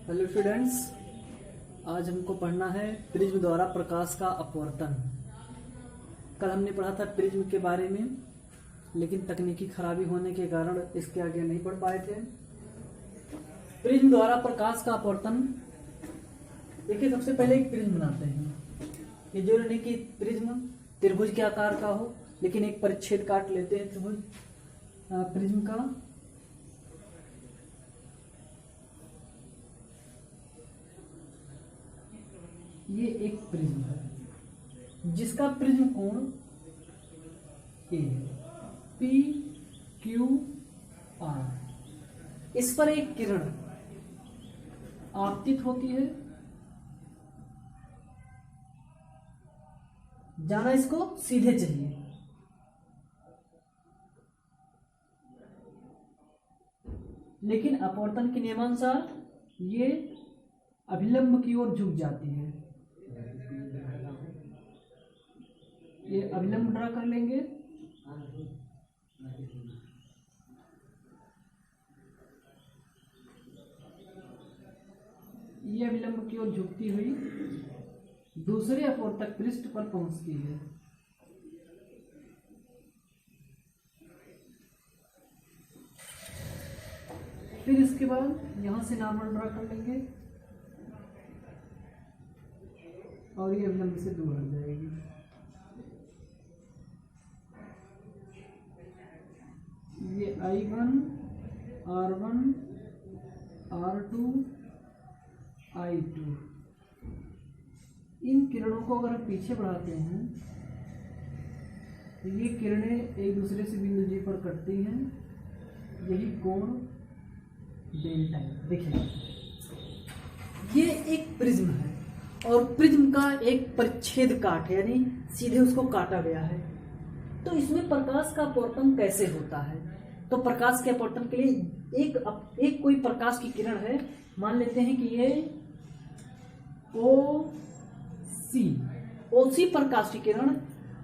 Hello students, आज हमको पढ़ना है प्रिज्म द्वारा प्रकाश का अपवर्तन। कल हमने पढ़ा था प्रिज्म के बारे में, लेकिन तकनीकी खराबी होने के कारण इसके आगे नहीं पढ़ पाए थे। प्रिज्म द्वारा प्रकाश का अपवर्तन। देखिए, सबसे पहले एक प्रिज्म बनाते हैं। ये जरूरी नहीं कि प्रिज्म त्रिभुज के आकार का हो, लेकिन एक परिच्छेद काट लेते हैं त्रिभुज प्रिज्म का। ये एक प्रिज्म है जिसका प्रिज्म कोण ए है, पी क्यू आर। इस पर एक किरण आपतित होती है। जाना इसको सीधे चाहिए, लेकिन अपवर्तन के नियमानुसार ये अभिलंब की ओर झुक जाती है। ये अभिलंब ड्रा कर लेंगे। ये अभिलंब की ओर झुकती हुई दूसरे अपवर्तक पृष्ठ पर पहुंचती है। फिर इसके बाद यहां से नॉर्मल ड्रा कर लेंगे और ये अभिलंब से दूर हट जाएगी। ये I1, R1, R2, I2। इन किरणों को अगर हम पीछे बढ़ाते हैं तो ये किरणें एक दूसरे से बिंदु G पर कटती हैं। यही कोण डेल्टा है। देखिए, ये एक प्रिज्म है और प्रिज्म का एक परिच्छेद काट है, यानी सीधे उसको काटा गया है। तो इसमें प्रकाश का अपवर्तन कैसे होता है? तो प्रकाश के अपवर्तन के लिए एक कोई प्रकाश की किरण है। मान लेते हैं कि ये OC प्रकाश की किरण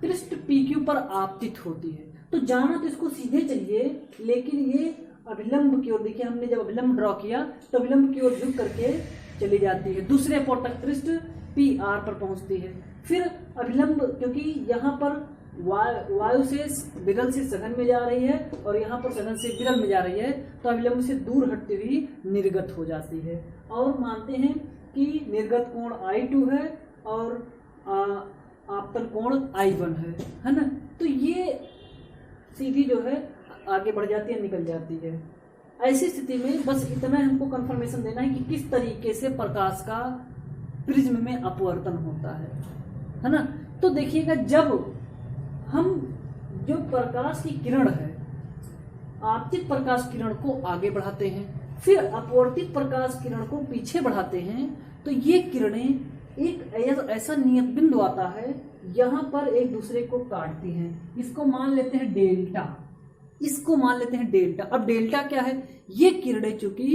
पृष्ठ PQ पर आपतित होती है। तो जाना तो इसको सीधे चाहिए, लेकिन ये अभिलंब की ओर, देखिए हमने जब अभिलंब ड्रॉ किया तो अभिलंब की ओर झुक करके चली जाती है। दूसरे अपवर्तक पृष्ठ PR पर पहुंचती है। फिर अभिलंब, क्योंकि यहाँ पर वायु से विरल से सघन में जा रही है और यहाँ पर सघन से विरल में जा रही है, तो अभिलंब से दूर हटती हुई निर्गत हो जाती है। और मानते हैं कि निर्गत कोण I2 है और आपतन कोण I1 है ना। तो ये सीधी जो है आगे बढ़ जाती है, निकल जाती है। ऐसी स्थिति में बस इतना हमको कंफर्मेशन देना है कि किस तरीके से प्रकाश का प्रिज्म में अपवर्तन होता है ना। तो देखिएगा, जब हम जो प्रकाश की किरण है, आपतित प्रकाश किरण को आगे बढ़ाते हैं, फिर अपवर्तित प्रकाश किरण को पीछे बढ़ाते हैं, तो ये किरणें एक ऐसा नियत बिंदु आता है, यहां पर एक दूसरे को काटती हैं। इसको मान लेते हैं डेल्टा। अब डेल्टा क्या है? ये किरणें चूंकि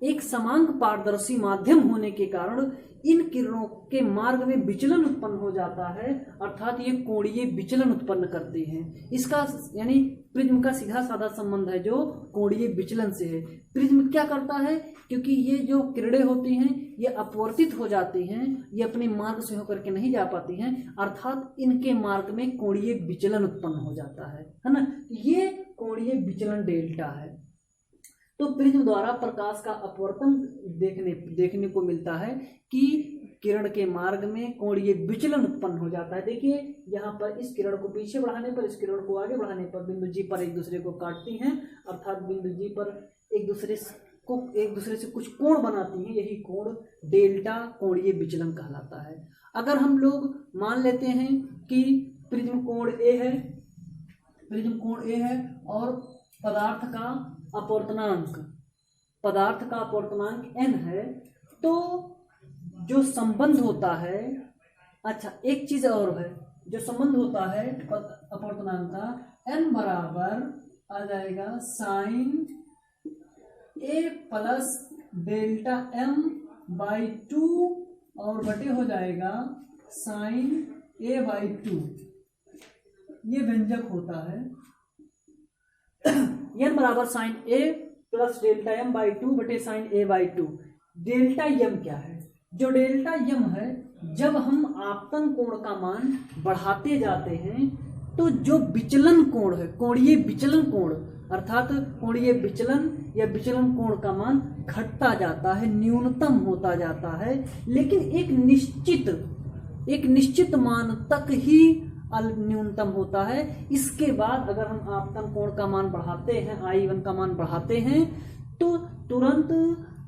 एक समांग पारदर्शी माध्यम होने के कारण इन किरणों के मार्ग में विचलन उत्पन्न हो जाता है, अर्थात ये कोणीय विचलन उत्पन्न करती हैं। इसका यानी प्रिज्म का सीधा साधा संबंध है जो कोणीय विचलन से है। प्रिज्म क्या करता है? क्योंकि ये जो किरणें होती हैं ये अपवर्तित हो जाती हैं, ये अपने मार्ग से होकर के नहीं जा पाती हैं, अर्थात इनके मार्ग में कोणीय विचलन उत्पन्न हो जाता है ना। ये कोणीय विचलन डेल्टा है। तो प्रिज्म द्वारा प्रकाश का अपवर्तन देखने को मिलता है कि किरण के मार्ग में कोणीय विचलन उत्पन्न हो जाता है। देखिए, यहाँ पर इस किरण को पीछे बढ़ाने पर, इस किरण को आगे बढ़ाने पर बिंदु G पर एक दूसरे को काटती हैं, अर्थात बिंदु G पर एक दूसरे से कुछ कोण बनाती हैं। यही कोण डेल्टा कोणीय विचलन कहलाता है। अगर हम लोग मान लेते हैं कि प्रिज्म कोण A है और पदार्थ का अपवर्तनांक n है, तो जो संबंध होता है, अच्छा एक चीज और है, जो संबंध होता है अपवर्तनांक का, n बराबर आ जाएगा sine A plus delta m by 2 और बटे हो जाएगा साइन A बाई 2। ये व्यंजक होता है n बराबर sine A plus delta m by 2 बटे sine A by 2। Delta m क्या है? जो डेल्टा यम है, जब हम आपतन कोण का मान बढ़ाते जाते हैं तो जो विचलन कोण है, कोणीय विचलन कोण अर्थात कोणीय विचलन या विचलन कोण का मान घटता जाता है, न्यूनतम होता जाता है, लेकिन एक निश्चित मान तक ही न्यूनतम होता है। इसके बाद अगर हम आपतन कोण का मान बढ़ाते हैं, I1 का मान बढ़ाते हैं, तो तुरंत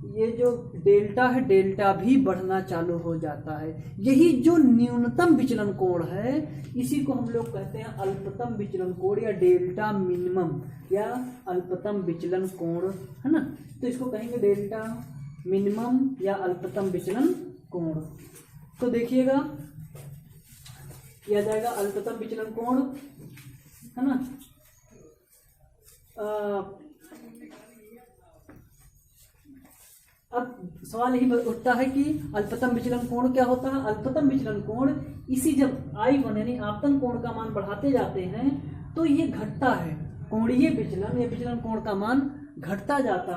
ये जो डेल्टा है, डेल्टा भी बढ़ना चालू हो जाता है। यही जो न्यूनतम विचलन कोण है, इसी को हम लोग कहते हैं अल्पतम विचलन कोण या डेल्टा मिनिमम या अल्पतम विचलन कोण, है ना। तो इसको कहेंगे डेल्टा मिनिमम या अल्पतम विचलन कोण। तो देखिएगा यह जाएगा अल्पतम विचलन कोण, है ना। अब सवाल यही उठता है कि अल्पतम विचलन कोण क्या होता है? अल्पतम विचलन कोण इसी जब I1 यानी आपतन कोण का मान बढ़ाते जाते हैं तो ये घटता है, कोणीय विचलन या विचलन कोण का मान घटता जाता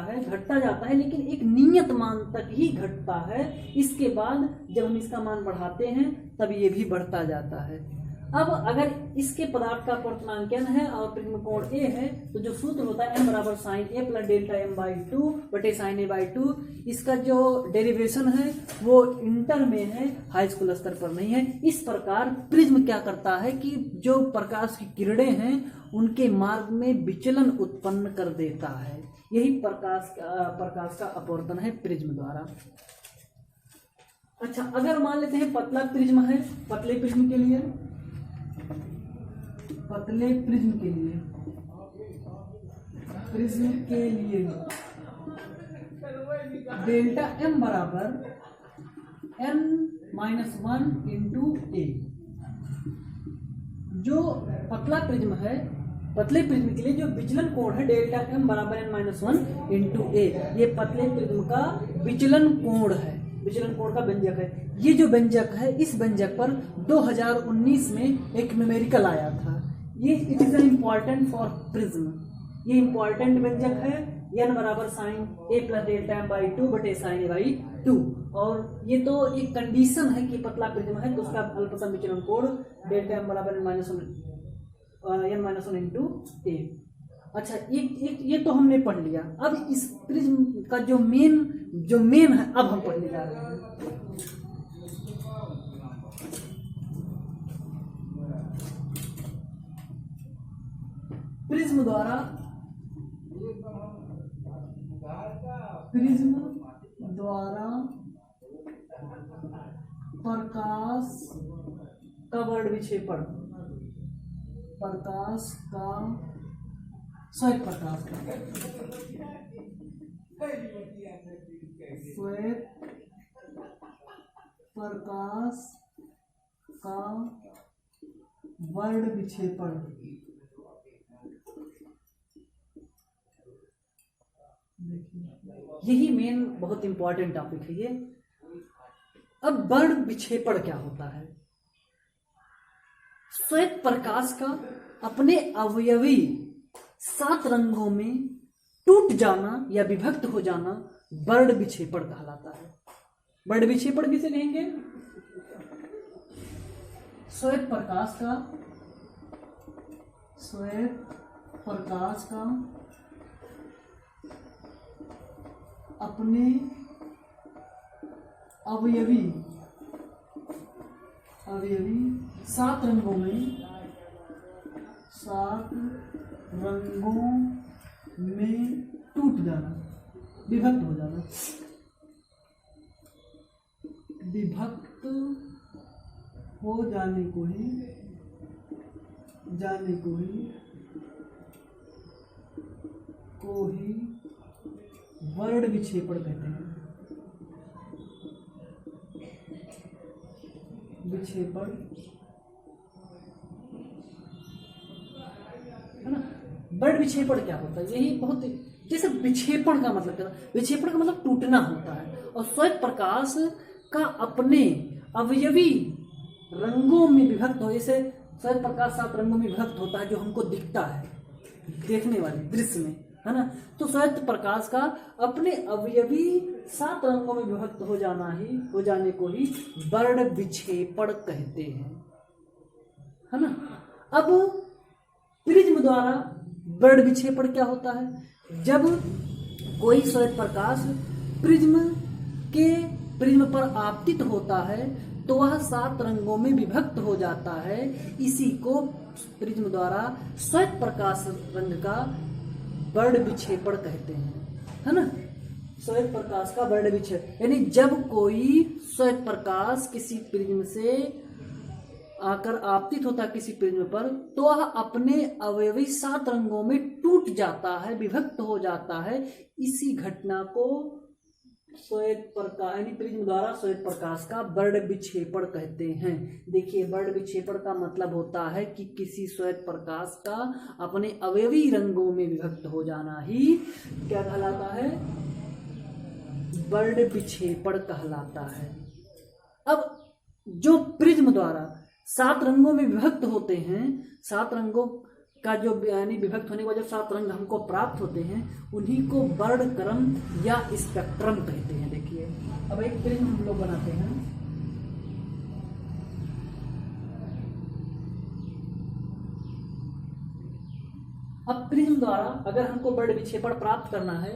है, लेकिन एक नियत मान तक ही घटता है। इसके बाद जब हम इसका मान बढ़ाते हैं तब ये भी बढ़ता जाता है। अब अगर इसके पदार्थ का अपवर्तनांकन है और प्रिज्म कोण ए है, तो जो सूत्र होता है m बराबर sine A plus delta m by 2 बटे साइन ए बाई 2, इसका जो डेरिवेशन है वो इंटर में है, हाई स्कूल स्तर पर नहीं है। इस प्रकार प्रिज्म क्या करता है कि जो प्रकाश की किरणें हैं उनके मार्ग में विचलन उत्पन्न कर देता है। यही प्रकाश का अपवर्तन है प्रिज्म द्वारा। अच्छा, अगर मान लेते हैं पतला प्रिज्म है, पतले प्रिज्म के लिए डेल्टा m बराबर n-1 इंटू ए। जो पतला प्रिज्म है, पतले प्रिज्म के लिए जो विचलन कोण है डेल्टा m बराबर n-1 इंटू ए, ये पतले प्रिज्म का विचलन कोण है, विचलन कोण का व्यंजक है। ये जो व्यंजक है, इस व्यंजक पर 2019 में एक न्यूमेरिकल आया था। ये it is important for prism, ये इम्पॉर्टेंट व्यंजक है। n बराबर sine A plus delta m by 2 बटे साइन ए बाई 2, और ये तो एक कंडीशन है कि पतला प्रिज्म है तो उसका अल्पतम विचलन कोण डेल्टा m बराबर n-1 इंटू ए। अच्छा, ये तो हमने पढ़ लिया। अब इस प्रिज्म का जो मेन है, अब हम पढ़ने जा रहे हैं। प्रिज्म द्वारा प्रकाश का वर्ण विक्षेपण, श्वेत प्रकाश का वर्ण विक्षेपण, यही मेन बहुत इंपॉर्टेंट टॉपिक है ये। अब वर्ण विक्षेपण क्या होता है? श्वेत प्रकाश का अपने अवयवी 7 रंगों में टूट जाना या विभक्त हो जाना वर्ण विक्षेपण कहलाता है। वर्ण विक्षेपण किसे कहेंगे? श्वेत प्रकाश का अपने अवयवी 7 रंगों में टूट जाना, विभक्त हो जाना, विभक्त हो जाने को ही वर्ण विक्षेपण कहते हैं। विक्षेपण, है ना। वर्ण विक्षेपण क्या होता है? यही बहुत, जैसे विक्षेपण का मतलब क्या है? विक्षेपण का मतलब टूटना होता है। और श्वेत प्रकाश का अपने अवयवी रंगों में विभक्त हो, जैसे श्वेत प्रकाश 7 रंगों में विभक्त होता है जो हमको दिखता है देखने वाले दृश्य में, है ना। तो श्वेत प्रकाश का अपने अवयवी 7 रंगों में विभक्त हो जाने को ही वर्ण विक्षेपण कहते हैं, है ना। अब प्रिज्म द्वारा वर्ण विक्षेपण क्या होता है? जब कोई श्वेत प्रकाश प्रिज्म पर आपतित होता है तो वह 7 रंगों में विभक्त हो जाता है। इसी को प्रिज्म द्वारा श्वेत प्रकाश रंग का वर्ण विक्षेपण कहते हैं, है ना। श्वेत प्रकाश का वर्ण विक्षेपण यानी जब कोई श्वेत प्रकाश किसी प्रिज्म से आकर आपतित होता है किसी प्रिज्म पर, तो वह अपने अवयवी 7 रंगों में टूट जाता है, विभक्त हो जाता है। इसी घटना को श्वेत प्रकाश यानी प्रिज्म द्वारा श्वेत प्रकाश का वर्ण विक्षेपण कहते हैं। देखिए, वर्ण विक्षेपण का मतलब होता है कि किसी श्वेत प्रकाश का अपने अवयवी रंगों में विभक्त हो जाना ही क्या कहलाता है? वर्ण विक्षेपण कहलाता है। अब जो प्रिज्म द्वारा 7 रंगों में विभक्त होते हैं, 7 रंगों का जो यानी विभक्त होने के बाद जब 7 रंग हमको प्राप्त होते हैं, उन्हीं को वर्णक्रम या स्पेक्ट्रम कहते हैं। देखिए, अब एक प्रिज्म हम लोग बनाते हैं। अब प्रिज्म द्वारा अगर हमको वर्ण विक्षेपण प्राप्त करना है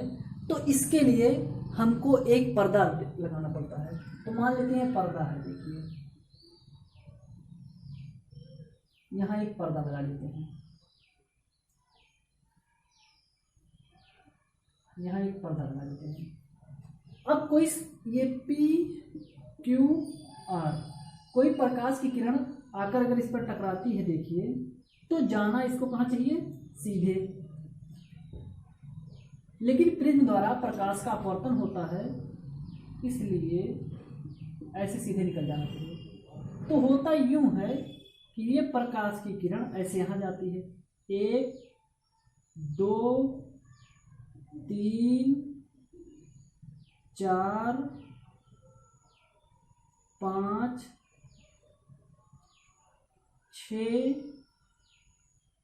तो इसके लिए हमको एक पर्दा लगाना पड़ता है। तो मान लेते हैं पर्दा है, देखिए यहां एक पर्दा लगा लेते हैं, यहां एक पर्दा लगा लेते हैं। अब कोई ये PQR कोई प्रकाश की किरण आकर अगर इस पर टकराती है, देखिए तो जाना इसको कहाँ चाहिए? सीधे। लेकिन प्रिज्म द्वारा प्रकाश का अपवर्तन होता है, इसलिए ऐसे सीधे निकल जाना चाहिए। तो होता यूं है कि ये प्रकाश की किरण ऐसे यहां जाती है, 1 2 3 4 5 6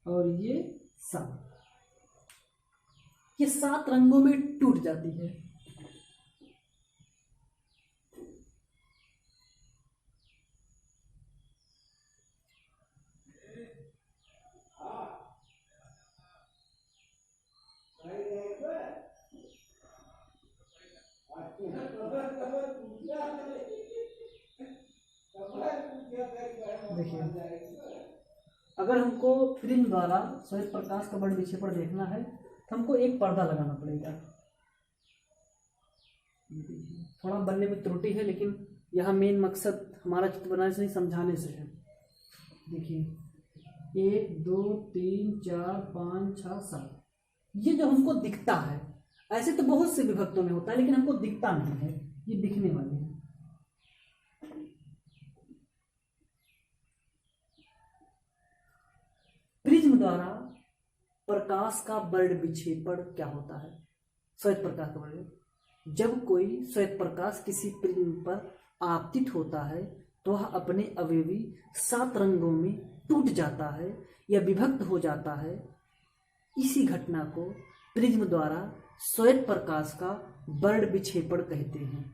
और ये 7, ये 7 रंगों में टूट जाती है। देखिए, अगर हमको प्रिज्म द्वारा श्वेत प्रकाश का वर्ण विक्षेपण देखना है तो हमको एक पर्दा लगाना पड़ेगा। थोड़ा बनने में त्रुटि है, लेकिन यह मेन मकसद हमारा चित्र बनाने से नहीं, समझाने से है। देखिए, 1 2 3 4 5 6 7, ये जो हमको दिखता है, ऐसे तो बहुत से विभक्तों में होता है लेकिन हमको दिखता नहीं है, ये दिखने वाले हैं। प्रिज्म द्वारा प्रकाश का वर्ण विक्षेपण क्या होता है? श्वेत प्रकाश का वर्ण, जब कोई श्वेत प्रकाश किसी प्रिज्म पर आपतित होता है तो वह अपने अवयवी 7 रंगों में टूट जाता है या विभक्त हो जाता है। इसी घटना को प्रिज्म द्वारा श्वेत प्रकाश का वर्ण विक्षेपण कहते हैं।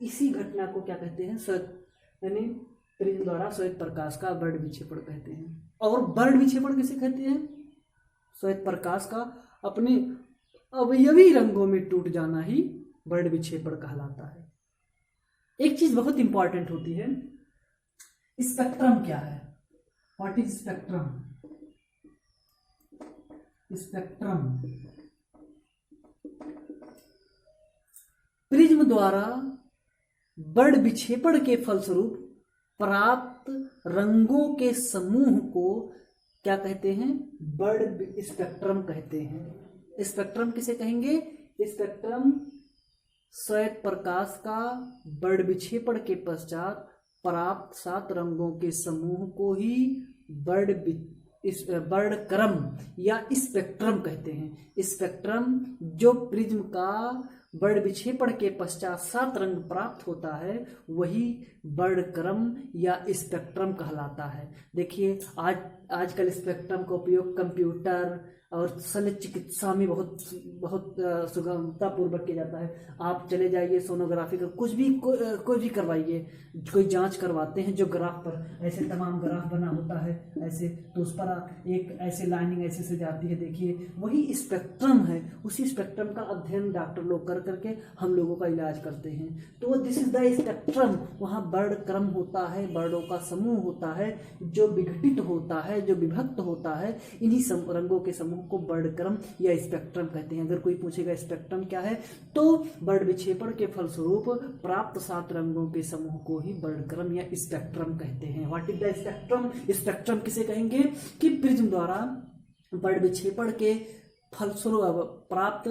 इसी घटना को क्या कहते हैं? यानी प्रिज्म द्वारा श्वेत प्रकाश का वर्ण विक्षेपण कहते हैं। और वर्ण विक्षेपण किसे कहते हैं? श्वेत प्रकाश का अपने अवयवी रंगों में टूट जाना ही वर्ण विक्षेपण कहलाता है। एक चीज बहुत इंपॉर्टेंट होती है, स्पेक्ट्रम क्या है? What is spectrum? Spectrum prism द्वारा वर्ण विक्षेपण के फलस्वरूप प्राप्त रंगों के समूह को क्या कहते हैं? वर्ण स्पेक्ट्रम कहते हैं। स्पेक्ट्रम किसे कहेंगे? स्पेक्ट्रम श्वेत प्रकाश का वर्ण विक्षेपण के पश्चात प्राप्त 7 रंगों के समूह को ही वर्णक्रम या स्पेक्ट्रम कहते हैं। स्पेक्ट्रम जो प्रिज्म का वर्ण विक्षेपण के पश्चात 7 रंग प्राप्त होता है वही वर्णक्रम या स्पेक्ट्रम कहलाता है। देखिए, आजकल स्पेक्ट्रम का उपयोग कंप्यूटर और शल्य चिकित्सा में बहुत बहुत सुगमता पूर्वक किया जाता है। आप चले जाइए सोनोग्राफी का कुछ भी कोई भी करवाइए, कोई जांच करवाते हैं जो ग्राफ पर ऐसे तमाम ग्राफ बना होता है ऐसे, तो उस पर एक ऐसे लाइनिंग ऐसे से जाती है, देखिए वही स्पेक्ट्रम है। उसी स्पेक्ट्रम का अध्ययन डॉक्टर लोग कर करके हम लोगों का इलाज करते हैं। तो दिस इज द स्पेक्ट्रम। वहाँ वर्ण क्रम होता है, वर्णों का समूह होता है जो विघटित होता है, जो विभक्त होता है। इन्हीं रंगों के समूह को वर्णक्रम या स्पेक्ट्रम कहते हैं। अगर कोई पूछेगा स्पेक्ट्रम क्या है, तो वर्ण विक्षेपण के फलस्वरूप प्राप्त 7 रंगों के समूह को ही वर्णक्रम या स्पेक्ट्रम कहते हैं। What is the spectrum? Spectrum किसे कहेंगे कि प्रिज्म द्वारा वर्ण विक्षेपण के फलस्वरूप प्राप्त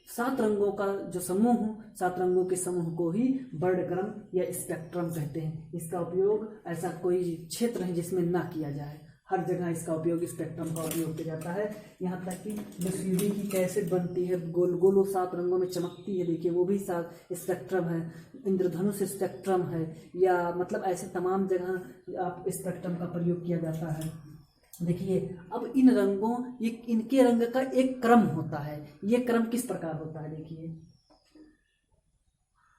7 रंगों का जो समूह, 7 रंगों के समूह को ही वर्णक्रम या स्पेक्ट्रम कहते हैं। इसका उपयोग ऐसा कोई क्षेत्र है जिसमें ना किया जाए, हर जगह इसका उपयोग स्पेक्ट्रम का उपयोग किया जाता है। यहाँ तक कि जो सीढ़ी की कैसेट बनती है गोल गोल, वो 7 रंगों में चमकती है, देखिए वो भी 7 स्पेक्ट्रम है। इंद्रधनुष स्पेक्ट्रम है, या मतलब ऐसे तमाम जगह आप स्पेक्ट्रम का प्रयोग किया जाता है। देखिए अब इन रंगों, इनके रंग का एक क्रम होता है। ये क्रम किस प्रकार होता है? देखिए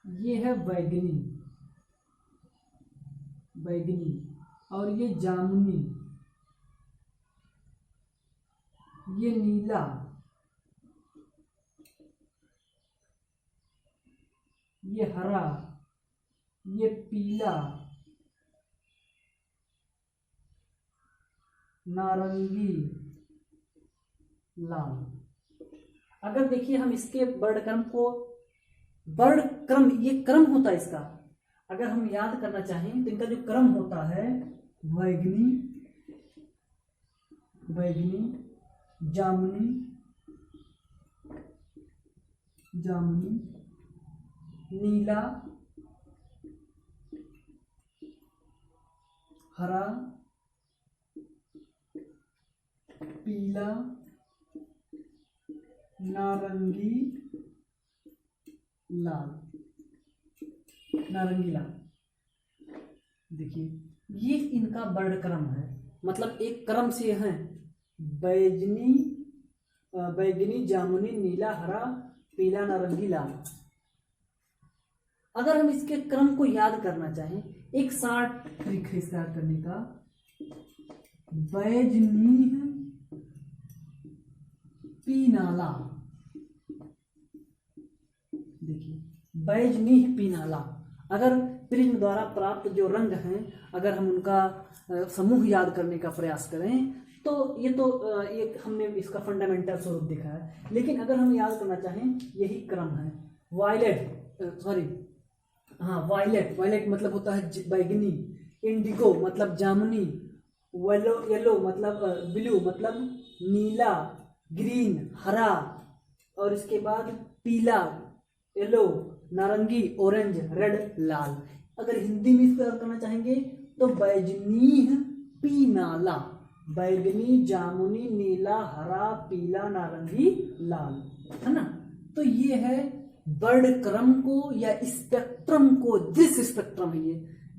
ये है बैगनी, बैगनी, और ये जामुनी, ये नीला, ये हरा, ये पीला, नारंगी, लाल। अगर देखिए हम इसके वर्णक्रम को, वर्णक्रम ये क्रम होता है इसका, अगर हम याद करना चाहें तो इनका जो क्रम होता है बैगनी, बैगनी, जामुनी, जामुनी, नीला, हरा, पीला, नारंगी, लाल, नारंगी लाल। देखिए ये इनका वर्णक्रम है, मतलब एक क्रम से है बैगनी, बैगनी, जामुनी, नीला, हरा, पीला, नारंगी, लाल। अगर हम इसके क्रम को याद करना चाहें, एक शॉर्ट ट्रिक है इसका याद करने का। बैजनी पीनाला, देखिए बैजनी पीनाला। अगर प्रिज्म द्वारा प्राप्त जो रंग हैं, अगर हम उनका समूह याद करने का प्रयास करें तो ये हमने इसका फंडामेंटल स्वरूप देखा है। लेकिन अगर हम याद करना चाहें, यही क्रम है। वायलेट, सॉरी हाँ वायलेट, वायलेट मतलब होता है बैगनी, इंडिगो मतलब जामुनी, येलो मतलब ब्लू मतलब नीला, ग्रीन हरा, और इसके बाद पीला, येलो, नारंगी, ऑरेंज, रेड, लाल। अगर हिंदी में इसको याद करना चाहेंगे तो बैजनी पीनाला, बैगनी, जामुनी, नीला, हरा, पीला, नारंगी, लाल, है ना। तो ये है वर्णक्रम को या स्पेक्ट्रम को, दृश्य स्पेक्ट्रम है ये,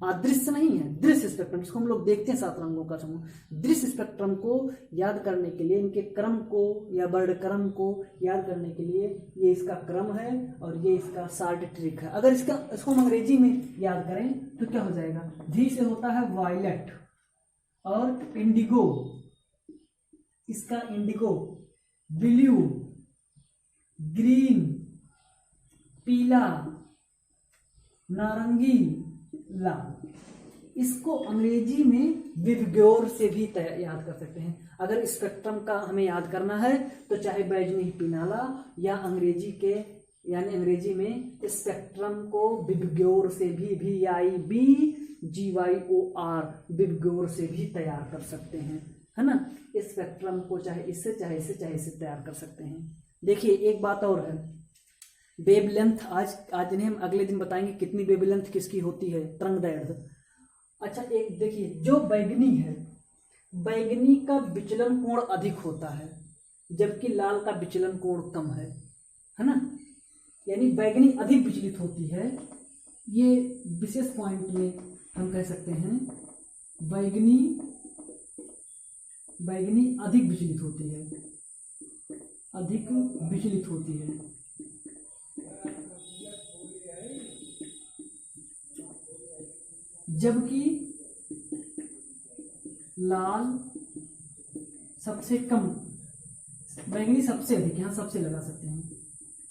अदृश्य नहीं है, दृश्य स्पेक्ट्रम जिसको हम लोग देखते हैं 7 रंगों का समूह। दृश्य स्पेक्ट्रम को याद करने के लिए, इनके क्रम को या वर्णक्रम को याद करने के लिए ये इसका क्रम है और ये इसका शॉर्ट ट्रिक है। अगर इसको हम अंग्रेजी में याद करें तो क्या हो जाएगा? धी से होता है वायलेट और इंडिगो, इसका इंडिगो, ब्लू, ग्रीन, पीला, नारंगी, लाल। इसको अंग्रेजी में विबग्योर से भी याद कर सकते हैं। अगर स्पेक्ट्रम का हमें याद करना है तो चाहे बैजनी पीनाला या अंग्रेजी के, यानी अंग्रेजी में स्पेक्ट्रम को विबग्योर से भी, VIBGYOR, विबग्योर से भी तैयार कर सकते हैं, है ना। स्पेक्ट्रम को चाहे इससे चाहे इससे चाहे इससे तैयार कर सकते हैं। देखिए एक बात और है, वेवलेंथ आज इन्हें हम अगले दिन बताएंगे कितनी वेवलेंथ किसकी होती है, तरंगदैर्घ्य। अच्छा एक देखिए, जो बैगनी है, बैगनी का विचलन कोण अधिक होता है जबकि लाल का विचलन कोण कम है ना। यानी बैगनी अधिक विचलित होती है, ये विशेष पॉइंट में हम कह सकते हैं बैगनी अधिक विचलित होती है, अधिक विचलित होती है। जबकि लाल सबसे कम, बैंगनी सबसे अधिक, यहाँ सबसे लगा सकते हैं,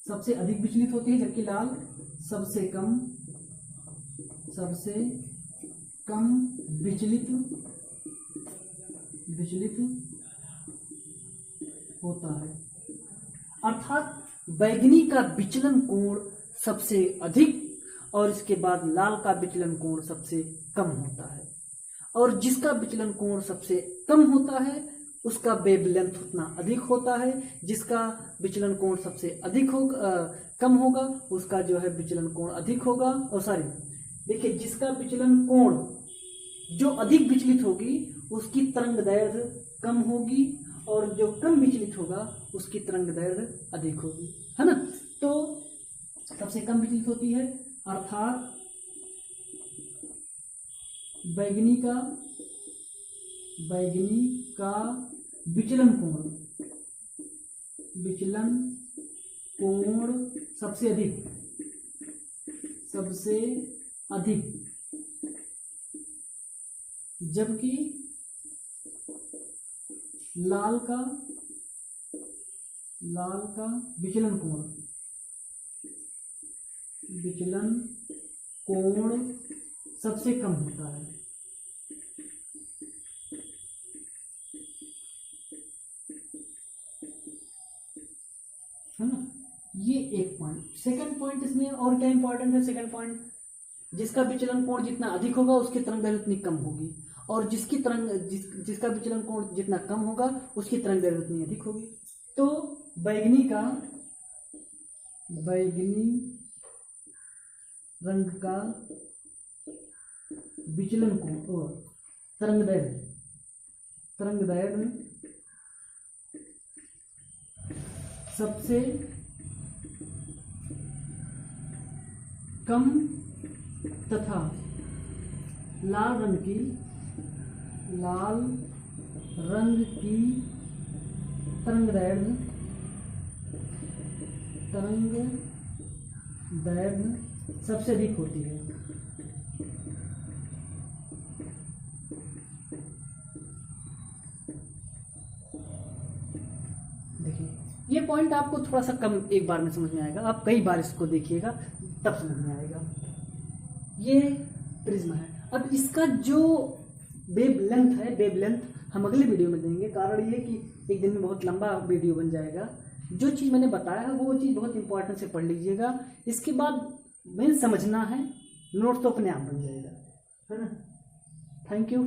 सबसे अधिक विचलित होती है, जबकि लाल सबसे कम विचलित होता है। अर्थात बैंगनी का विचलन कोण सबसे अधिक और इसके बाद लाल का विचलन कोण सबसे कम होता है, और जिसका विचलन कोण सबसे कम होता है उसका वेवलेंथ उतना अधिक होता है, जिसका विचलन कोण सबसे अधिक कम होगा उसका जो है विचलन कोण अधिक होगा। और सॉरी देखिए, जिसका विचलन कोण जो अधिक विचलित होगी उसकी तरंग दैर्घ्य कम होगी, और जो कम विचलित होगा उसकी तरंग दैर्घ्य अधिक होगी, है ना। तो सबसे कम विचलित होती है, अर्थात बैंगनी का विचलन कोण सबसे अधिक, जबकि लाल का विचलन कोण सबसे कम होता है। है ना, ये एक पॉइंट। सेकंड पॉइंट इसमें और क्या इंपॉर्टेंट है, सेकंड पॉइंट, जिसका विचलन कोण जितना अधिक होगा उसकी तरंगदैर्घ्य उतनी कम होगी, और जिसका विचलन कोण जितना कम होगा उसकी तरंगदैर्घ्य उतनी अधिक होगी। तो बैंगनी रंग का विचलन कोण और तरंगदैर्घ्य सबसे कम तथा लाल रंग की तरंगदैर्घ्य सबसे अधिक होती है। देखिए, ये पॉइंट आपको थोड़ा सा कम एक बार में समझ में आएगा, आप कई बार इसको देखिएगा तब समझ में आएगा। ये प्रिज्म है। अब इसका जो वेवलेंथ हम अगले वीडियो में देंगे। कारण ये कि एक दिन में बहुत लंबा वीडियो बन जाएगा। जो चीज़ मैंने बताया है वो चीज़ बहुत इंपॉर्टेंट से पढ़ लीजिएगा। इसके बाद मेन समझना है, नोट तो अपने आप बन जाएगा, है ना। Thank you.